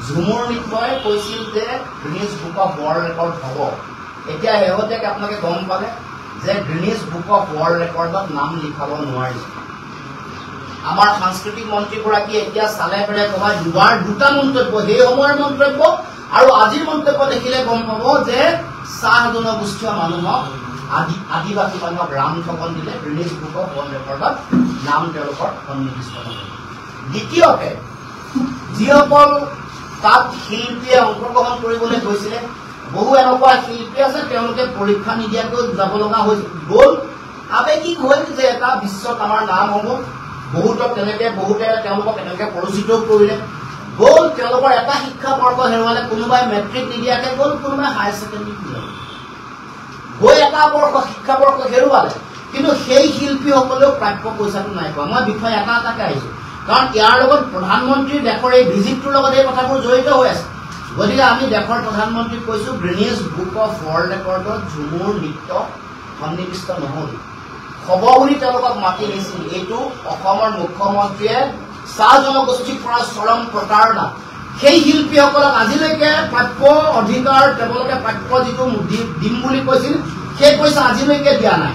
ঝুমুৰ নৃত্যই কৈছিল যে গ্ৰীনিছ বুক অফ ৱৰ্ল্ড ৰেকৰ্ড হ'ব। এতিয়া শেহতীয়াকৈ আপোনালোকে গম পালে যে গ্ৰীনিছ বুক অফ ৱৰ্ল্ড ৰেকৰ্ডত নাম লিখাব নোৱাৰি। আমাৰ সাংস্কৃতিক মন্ত্ৰীগৰাকী এতিয়া চালে পেলাই ক'বাত দুটা মন্তব্য, সেই সময়ৰ মন্তব্য আৰু আজিৰ মন্তব্য দেখিলে গম পাব যে চাহ জনগোষ্ঠীয় মানুহক আদিবাসী মানুহক ৰাম ঠগন দিলে গ্ৰীনিছ বুক অফ ৱৰ্ল্ড ৰেকৰ্ডত নাম তেওঁলোকৰ সন্নিৱিষ্ট নহয়। দ্বিতীয়তে যিসকল তাত শিল্পীয়ে অংশগ্ৰহণ কৰিবলৈ গৈছিলে, বহু এনেকুৱা শিল্পী আছে তেওঁলোকে পৰীক্ষা নিদিয়াকৈ যাব লগা গ'ল। আৱেগিক হ'ল যে এটা বিশ্বত আমাৰ নাম হ'ব, বহুতে তেওঁলোকক তেনেকৈ পৰিচিত কৰিলে গ'ল। তেওঁলোকৰ এটা শিক্ষাবৰ্ষ হেৰুৱালে, কোনোবাই মেট্ৰিক নিদিয়াকৈ গ'ল, কোনোবাই হায়াৰ ছেকেণ্ডেৰী গৈ এটা শিক্ষাবৰ্ষ হেৰুৱালে, কিন্তু সেই শিল্পীসকলেও প্ৰাপ্য পইচাটো নাই পোৱা। মই বিষয় এটাকে আহিছোঁ, কাৰণ ইয়াৰ লগত প্ৰধানমন্ত্ৰীৰ দেশৰ এই ভিজিটটোৰ লগত এই কথাবোৰ জড়িত হৈ আছে। গতিকে আমি দেশৰ প্ৰধানমন্ত্ৰীক কৈছোঁ, গ্ৰীনিছ বুক অফ ৱৰ্ল্ড ৰেকৰ্ডত ঝুমুৰ নৃত্য সন্নিৱিষ্ট নহ'ল হ'ব বুলি তেওঁলোকক মাতি নিছিল। এইটো অসমৰ মুখ্যমন্ত্ৰীয়ে চাহ জনগোষ্ঠীৰ পৰা চৰম প্ৰতাৰণা। সেই শিল্পীসকলক আজিলৈকে প্ৰাপ্য অধিকাৰ, তেওঁলোকে প্ৰাপ্য যিটো দিম বুলি কৈছিল, সেই পইচা আজিলৈকে দিয়া নাই।